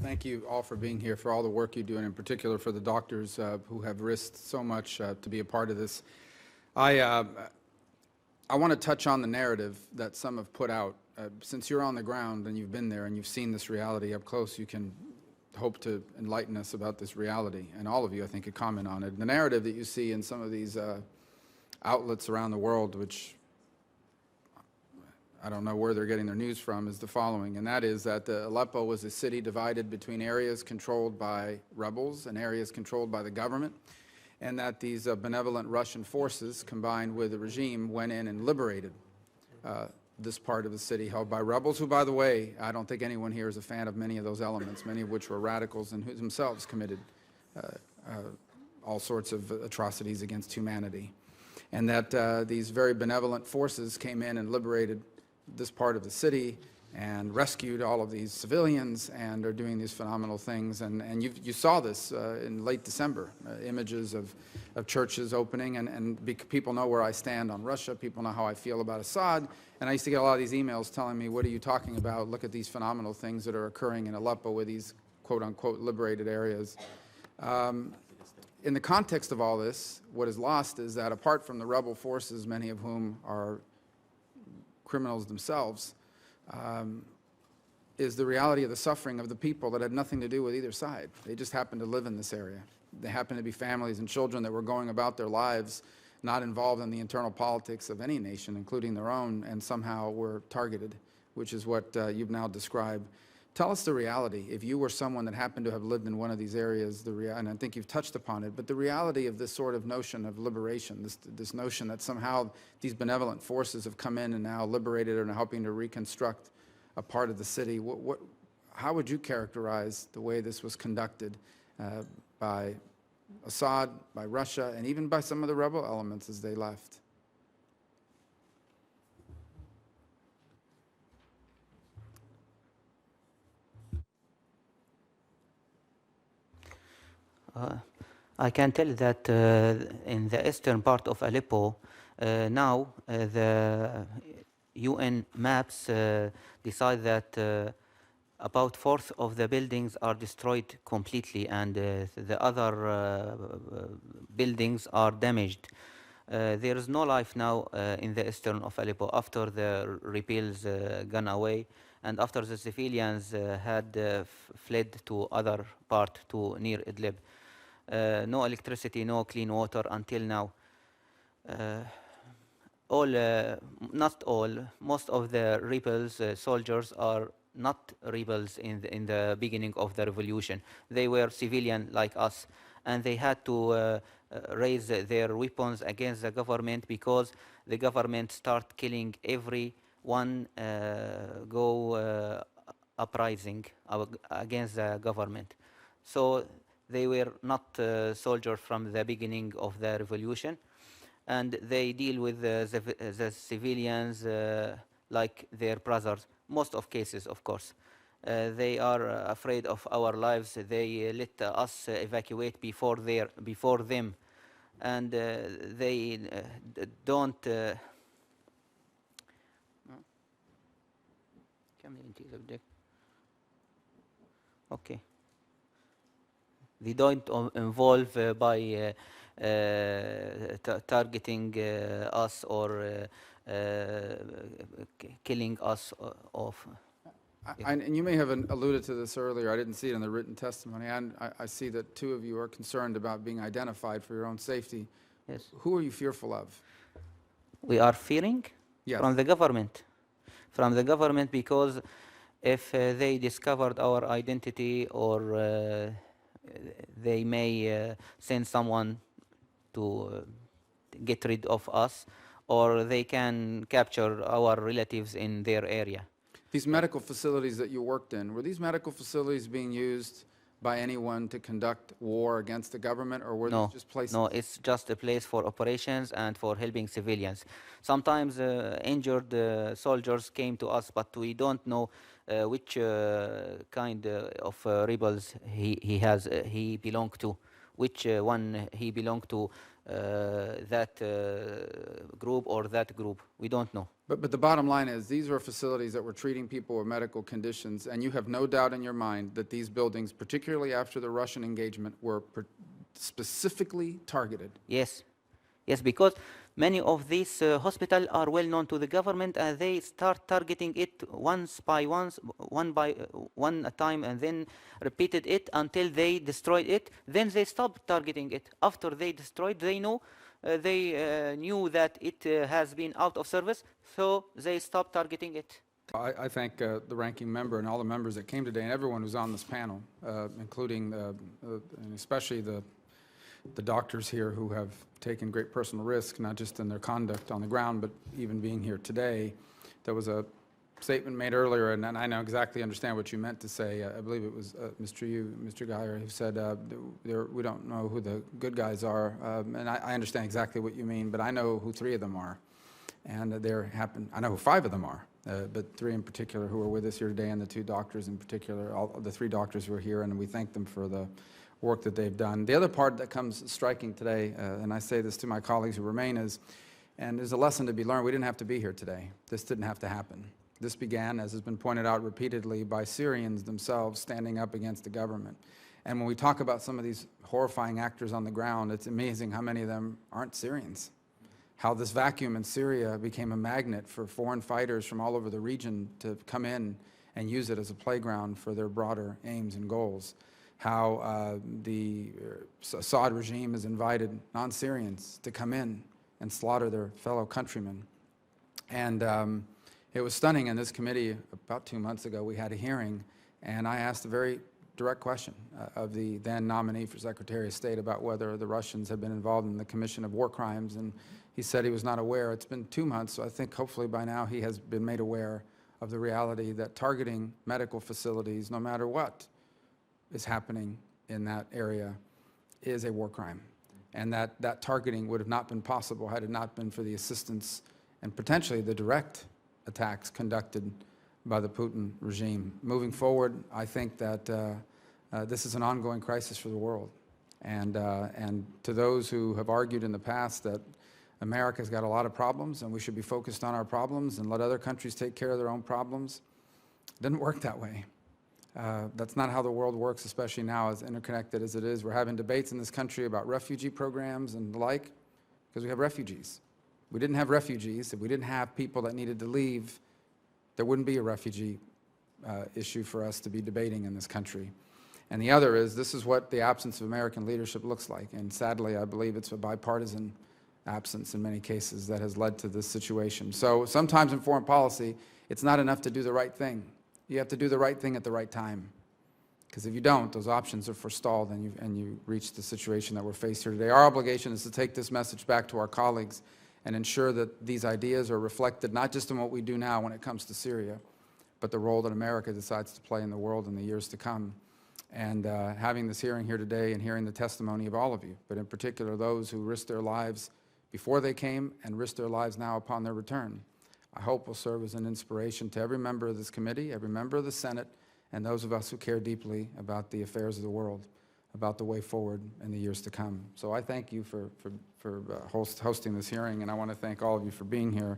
Thank you all for being here, for all the work you do, and in particular for the doctors who have risked so much to be a part of this. I want to touch on the narrative that some have put out. Since you're on the ground and you've been there and you've seen this reality up close, you can hope to enlighten us about this reality. And all of you, I think, could comment on it. The narrative that you see in some of these outlets around the world, which I don't know where they're getting their news from, is the following, and that is that Aleppo was a city divided between areas controlled by rebels and areas controlled by the government, and that these benevolent Russian forces, combined with the regime, went in and liberated this part of the city held by rebels, who, by the way, I don't think anyone here is a fan of many of those elements, many of which were radicals and who themselves committed all sorts of atrocities against humanity. And that these very benevolent forces came in and liberated this part of the city and rescued all of these civilians and are doing these phenomenal things. And you saw this in late December, images of churches opening, and people know where I stand on Russia, people know how I feel about Assad, and I used to get a lot of these emails telling me, what are you talking about? Look at these phenomenal things that are occurring in Aleppo with these quote-unquote liberated areas. In the context of all this, what is lost is that apart from the rebel forces, many of whom are criminals themselves, is the reality of the suffering of the people that had nothing to do with either side. They just happened to live in this area. They happened to be families and children that were going about their lives, not involved in the internal politics of any nation, including their own, and somehow were targeted, which is what you've now described. Tell us the reality. If you were someone that happened to have lived in one of these areas, and I think you've touched upon it, but the reality of this sort of notion of liberation, this notion that somehow these benevolent forces have come in and now liberated and are helping to reconstruct a part of the city. How would you characterize the way this was conducted by Assad, by Russia, and even by some of the rebel elements as they left? I can tell that in the eastern part of Aleppo, now the UN maps decide that about a fourth of the buildings are destroyed completely, and the other buildings are damaged. There is no life now in the eastern of Aleppo after the rebels gone away, and after the civilians had fled to other part, to near Idlib. No electricity, no clean water until now. Not all, most of the rebels, soldiers are not rebels in the beginning of the revolution. They were civilian like us, and they had to raise their weapons against the government because the government start killing everyone uprising against the government. So they were not soldiers from the beginning of the revolution, and they deal with the civilians like their brothers. Most of cases, of course. They are afraid of our lives. They let us evacuate before them, and they don't. Okay. They don't involve by targeting us or killing us off. And you may have alluded to this earlier. I didn't see it in the written testimony. And I see that two of you are concerned about being identified for your own safety. Yes. Who are you fearful of? We are fearing? Yes. From the government. From the government, because if they discovered our identity, or they may send someone to get rid of us, or they can capture our relatives in their area. These medical facilities that you worked in, were these medical facilities being used by anyone to conduct war against the government, or were these just places? No, it's just a place for operations and for helping civilians. Sometimes injured soldiers came to us, but we don't know which kind of rebels he belonged to, which one he belonged to, that group or that group. We don't know. But the bottom line is, these were facilities that were treating people with medical conditions, and you have no doubt in your mind that these buildings, particularly after the Russian engagement, were specifically targeted. Yes, yes, because many of these hospitals are well known to the government, and they start targeting it one by one a time, and then repeated it until they destroyed it. Then they stopped targeting it. After they destroyed, they knew that it has been out of service, so they stopped targeting it. I thank the ranking member and all the members that came today, and everyone who's on this panel, including and especially the doctors here who have taken great personal risk, not just in their conduct on the ground, but even being here today. There was a statement made earlier, and I know exactly understand what you meant to say. I believe it was Mr. Geyer, who said we don't know who the good guys are, and I understand exactly what you mean, but I know who 3 of them are, and I know who 5 of them are, but 3 in particular who are with us here today, and the 2 doctors in particular, all the 3 doctors who are here, and we thank them for the work that they've done. The other part that comes striking today, and I say this to my colleagues who remain, and there's a lesson to be learned. We didn't have to be here today. This didn't have to happen. This began, as has been pointed out repeatedly, by Syrians themselves standing up against the government. And when we talk about some of these horrifying actors on the ground, it's amazing how many of them aren't Syrians. How this vacuum in Syria became a magnet for foreign fighters from all over the region to come in and use it as a playground for their broader aims and goals. How the Assad regime has invited non-Syrians to come in and slaughter their fellow countrymen. And it was stunning. In this committee about 2 months ago, we had a hearing, and I asked a very direct question of the then nominee for Secretary of State about whether the Russians had been involved in the commission of war crimes, and he said he was not aware. It's been 2 months, so I think hopefully by now he has been made aware of the reality that targeting medical facilities, no matter what is happening in that area, is a war crime, and that targeting would have not been possible had it not been for the assistance and potentially the direct attacks conducted by the Putin regime. Moving forward, I think that this is an ongoing crisis for the world, and to those who have argued in the past that America's got a lot of problems and we should be focused on our problems and let other countries take care of their own problems, it doesn't work that way. That's not how the world works, especially now as interconnected as it is. We're having debates in this country about refugee programs and the like because we have refugees. If we didn't have refugees, if we didn't have people that needed to leave, there wouldn't be a refugee issue for us to be debating in this country. And the other is, this is what the absence of American leadership looks like. And sadly, I believe it's a bipartisan absence in many cases that has led to this situation. So sometimes in foreign policy, it's not enough to do the right thing. You have to do the right thing at the right time. Because if you don't, those options are forestalled and you reach the situation that we're faced here today. Our obligation is to take this message back to our colleagues and ensure that these ideas are reflected not just in what we do now when it comes to Syria, but the role that America decides to play in the world in the years to come. And having this hearing here today and hearing the testimony of all of you, but in particular those who risked their lives before they came and risked their lives now upon their return, I hope will serve as an inspiration to every member of this committee, every member of the Senate, and those of us who care deeply about the affairs of the world, about the way forward in the years to come. So I thank you for hosting this hearing, and I want to thank all of you for being here.